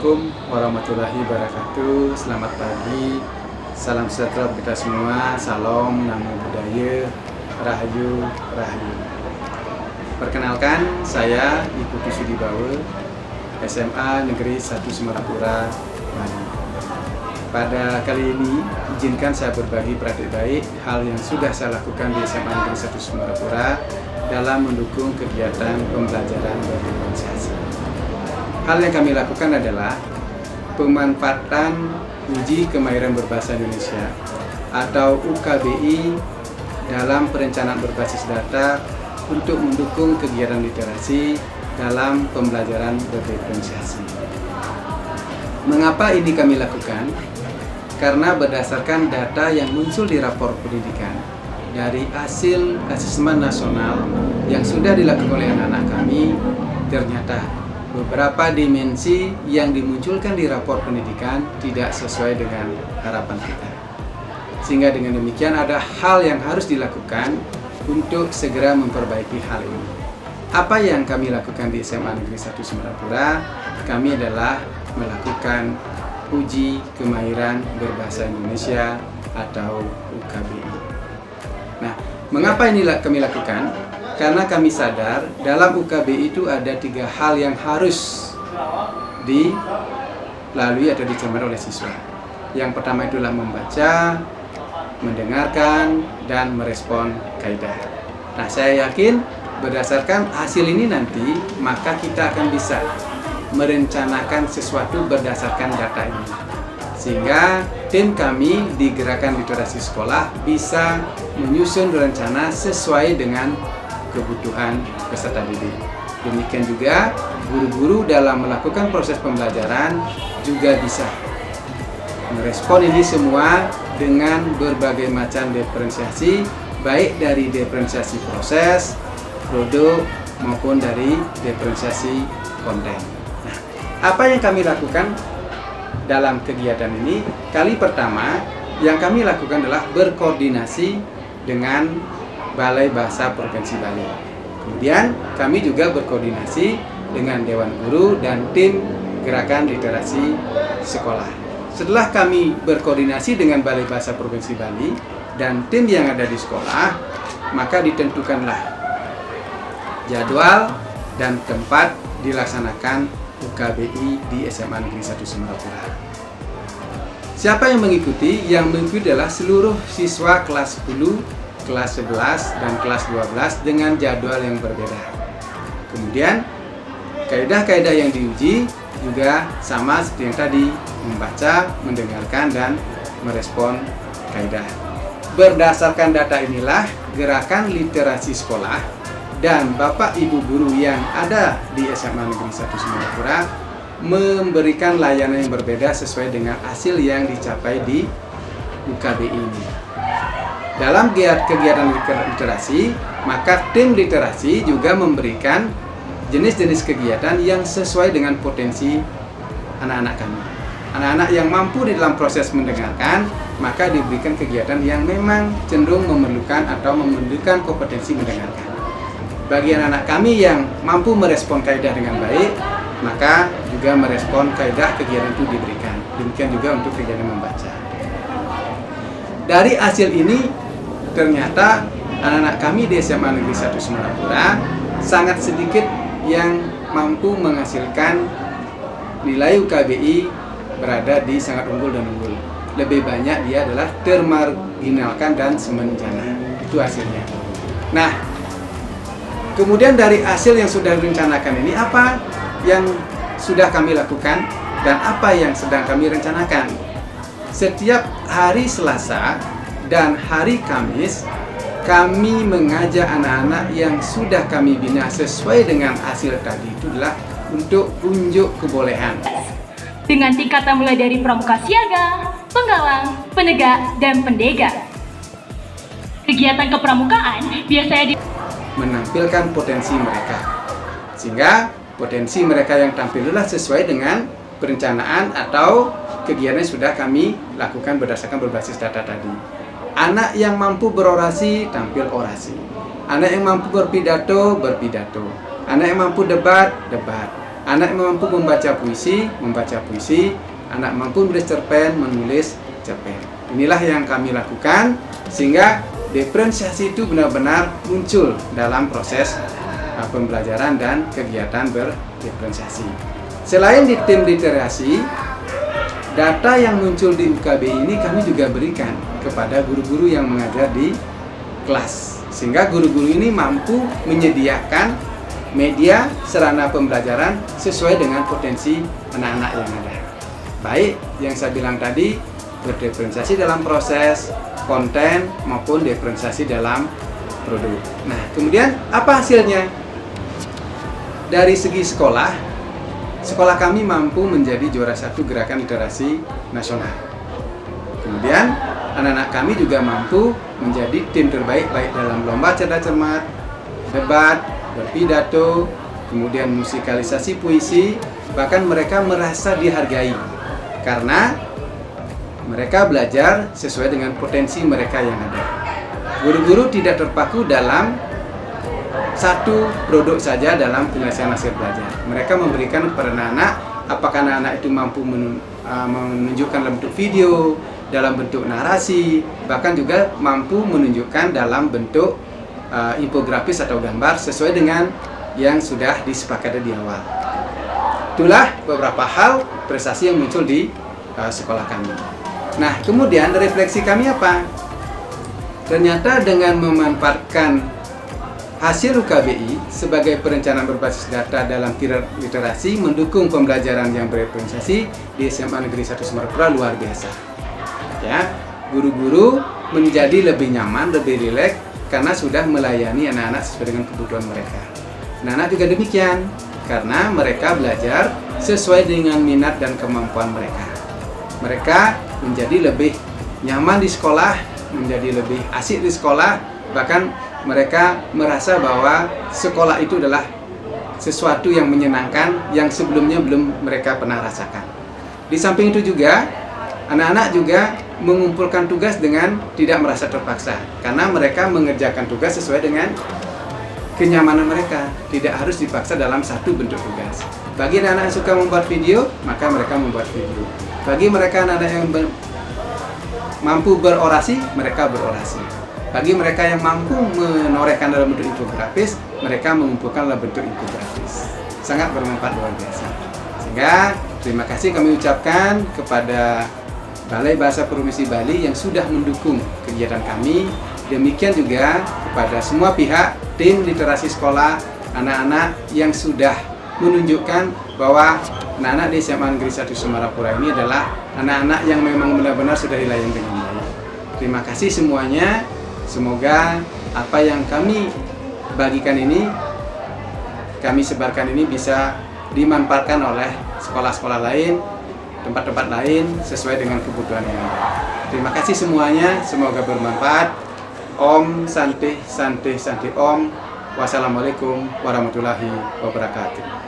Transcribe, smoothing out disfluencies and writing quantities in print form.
Assalamualaikum warahmatullahi wabarakatuh. Selamat pagi, salam sejahtera untuk kita semua. Salam, namo buddhaya, rahayu, rahayu. Perkenalkan, saya Ibu Sudibawa, SMA Negeri 1 Semarapura, Bali. Pada kali ini, izinkan saya berbagi praktik baik hal yang sudah saya lakukan di SMA Negeri 1 Semarapura dalam mendukung kegiatan pembelajaran berdiferensiasi. Hal yang kami lakukan adalah pemanfaatan uji kemahiran berbahasa Indonesia atau UKBI dalam perencanaan berbasis data untuk mendukung kegiatan literasi dalam pembelajaran berdiferensiasi. Mengapa ini kami lakukan? Karena berdasarkan data yang muncul di rapor pendidikan dari hasil asesmen nasional yang sudah dilakukan oleh anak-anak kami, ternyata beberapa dimensi yang dimunculkan di rapor pendidikan tidak sesuai dengan harapan kita. Sehingga dengan demikian ada hal yang harus dilakukan untuk segera memperbaiki hal ini. Apa yang kami lakukan di SMA Negeri 1 Semarapura? Kami adalah melakukan uji kemahiran berbahasa Indonesia atau UKBI. Nah, mengapa ini kami lakukan? Karena kami sadar dalam UKBI itu ada 3 hal yang harus dilalui atau dicermati oleh siswa. Yang pertama itulah membaca, mendengarkan, dan merespon kaidah. Nah, saya yakin berdasarkan hasil ini nanti, maka kita akan bisa merencanakan sesuatu berdasarkan data ini. Sehingga tim kami di Gerakan Literasi Sekolah bisa menyusun rencana sesuai dengan kebutuhan peserta didik. Demikian juga guru-guru dalam melakukan proses pembelajaran juga bisa merespon ini semua dengan berbagai macam diferensiasi, baik dari diferensiasi proses, produk, maupun dari diferensiasi konten. Nah, apa yang kami lakukan dalam kegiatan ini? Kali pertama yang kami lakukan adalah berkoordinasi dengan Balai Bahasa Provinsi Bali. Kemudian kami juga berkoordinasi dengan Dewan Guru dan tim Gerakan Literasi Sekolah. Setelah kami berkoordinasi dengan Balai Bahasa Provinsi Bali dan tim yang ada di sekolah, maka ditentukanlah jadwal dan tempat dilaksanakan UKBI di SMA Negeri 1 Semarapura. Siapa yang mengikuti? Yang mengikuti adalah seluruh siswa kelas 10, kelas 11, dan kelas 12 dengan jadwal yang berbeda. Kemudian, kaidah-kaidah yang diuji juga sama seperti yang tadi, membaca, mendengarkan, dan merespon kaidah. Berdasarkan data inilah, Gerakan Literasi Sekolah dan Bapak Ibu Guru yang ada di SMA Negeri 1 Semarapura memberikan layanan yang berbeda sesuai dengan hasil yang dicapai di UKBI ini. Dalam kegiatan literasi, maka tim literasi juga memberikan jenis-jenis kegiatan yang sesuai dengan potensi anak-anak kami. Anak-anak yang mampu di dalam proses mendengarkan, maka diberikan kegiatan yang memang cenderung memerlukan atau memerlukan kompetensi mendengarkan. Bagi anak-anak kami yang mampu merespon kaidah dengan baik, maka juga merespon kaidah kegiatan itu diberikan. Demikian juga untuk kegiatan membaca. Dari hasil ini, ternyata anak-anak kami di SMA Negeri 1 Semarapura sangat sedikit yang mampu menghasilkan nilai UKBI berada di sangat unggul dan unggul. Lebih banyak dia adalah termarginalkan dan semenjana. Itu hasilnya. Nah, kemudian dari hasil yang sudah direncanakan ini, apa yang sudah kami lakukan dan apa yang sedang kami rencanakan? Setiap hari Selasa dan hari Kamis, kami mengajak anak-anak yang sudah kami bina sesuai dengan hasil tadi, itu adalah untuk unjuk kebolehan. Dengan tingkatan mulai dari pramuka siaga, penggalang, penegak, dan pendega. Kegiatan kepramukaan biasanya menampilkan potensi mereka. Sehingga potensi mereka yang tampil adalah sesuai dengan perencanaan atau kegiatan yang sudah kami lakukan berdasarkan berbasis data tadi. Anak yang mampu berorasi, tampil orasi. Anak yang mampu berpidato, berpidato. Anak yang mampu debat, debat. Anak yang mampu membaca puisi, anak mampu menulis cerpen, menulis cerpen. Inilah yang kami lakukan sehingga diferensiasi itu benar-benar muncul dalam proses pembelajaran dan kegiatan berdiferensiasi. Selain di tim literasi, data yang muncul di UKBI ini kami juga berikan kepada guru-guru yang mengajar di kelas, sehingga guru-guru ini mampu menyediakan media sarana pembelajaran sesuai dengan potensi anak-anak yang ada. Baik yang saya bilang tadi, berdiferensiasi dalam proses, konten, maupun diferensiasi dalam produk. Nah, kemudian apa hasilnya? Dari segi sekolah kami mampu menjadi juara 1 gerakan literasi nasional. Kemudian anak-anak kami juga mampu menjadi tim terbaik baik dalam lomba cerdas cermat, debat, berpidato, kemudian musikalisasi puisi, bahkan mereka merasa dihargai karena mereka belajar sesuai dengan potensi mereka yang ada. Guru-guru tidak terpaku dalam satu produk saja dalam penyelesaian hasil belajar. Mereka memberikan kepada anak-anak, apakah anak-anak itu mampu menunjukkan dalam bentuk video, dalam bentuk narasi, bahkan juga mampu menunjukkan dalam bentuk infografis atau gambar sesuai dengan yang sudah disepakati di awal. Itulah beberapa hal prestasi yang muncul di sekolah kami. Nah, kemudian refleksi kami apa? Ternyata dengan memanfaatkan hasil UKBI sebagai perencanaan berbasis data dalam literasi mendukung pembelajaran yang berdiferensiasi di SMA Negeri 1 Semarapura luar biasa. Ya, guru-guru menjadi lebih nyaman, lebih rileks karena sudah melayani anak-anak sesuai dengan kebutuhan mereka. Anak-anak juga demikian, karena mereka belajar sesuai dengan minat dan kemampuan mereka. Mereka menjadi lebih nyaman di sekolah, menjadi lebih asik di sekolah, bahkan mereka merasa bahwa sekolah itu adalah sesuatu yang menyenangkan yang sebelumnya belum mereka pernah rasakan. Di samping itu juga, anak-anak juga mengumpulkan tugas dengan tidak merasa terpaksa karena mereka mengerjakan tugas sesuai dengan kenyamanan mereka, tidak harus dipaksa dalam satu bentuk tugas. Bagi anak-anak yang suka membuat video, maka mereka membuat video. Bagi mereka anak-anak yang mampu berorasi, mereka berorasi. Bagi mereka yang mampu menorehkan dalam bentuk infografis, mereka mengumpulkan dalam bentuk infografis. Sangat bermanfaat luar biasa. Sehingga terima kasih kami ucapkan kepada Balai Bahasa Provinsi Bali yang sudah mendukung kegiatan kami. Demikian juga kepada semua pihak, tim literasi sekolah, anak-anak yang sudah menunjukkan bahwa anak-anak di SMA Negeri 1 Semarapura ini adalah anak-anak yang memang benar-benar sudah dilayani dengan baik. Terima kasih semuanya. Semoga apa yang kami bagikan ini, kami sebarkan ini bisa dimanfaatkan oleh sekolah-sekolah lain, tempat-tempat lain sesuai dengan kebutuhan yang ada. Terima kasih semuanya, semoga bermanfaat. Om Santi Santi Santi Om. Wassalamualaikum warahmatullahi wabarakatuh.